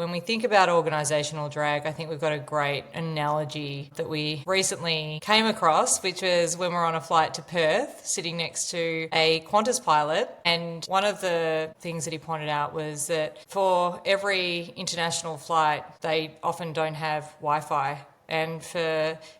When we think about organisational drag, I think we've got a great analogy that we recently came across, which was when we were on a flight to Perth, sitting next to a Qantas pilot. And one of the things that he pointed out was that for every international flight, they often don't have Wi-Fi. And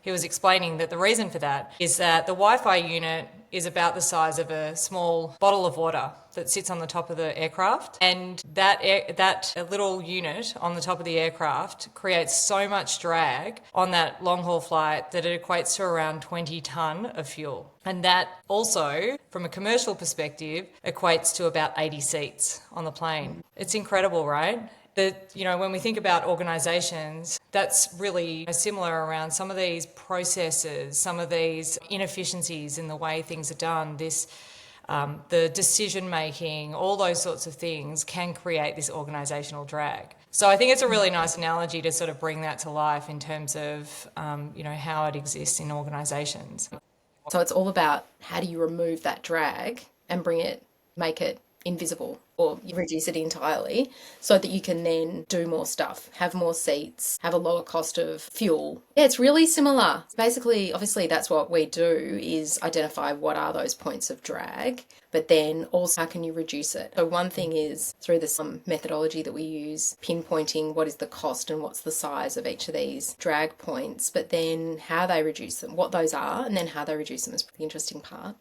he was explaining that the reason for that is that the Wi-Fi unit is about the size of a small bottle of water that sits on the top of the aircraft. And that little unit on the top of the aircraft creates so much drag on that long haul flight that it equates to around 20 tonne of fuel. And that also, from a commercial perspective, equates to about 80 seats on the plane. It's incredible, right? That, when we think about organisations, that's really similar around some of these processes, some of these inefficiencies in the way things are done, the decision making, all those sorts of things can create this organisational drag. So I think it's a really nice analogy to sort of bring that to life in terms of, how it exists in organisations. So it's all about how do you remove that drag and make it invisible or you reduce it entirely so that you can then do more stuff, have more seats, have a lower cost of fuel. Yeah, it's really similar. Basically, obviously, that's what we do is identify what are those points of drag, but then also how can you reduce it? So one thing is through this methodology that we use, pinpointing what is the cost and what's the size of each of these drag points, but then how they reduce them, what those are, and then how they reduce them is the interesting part.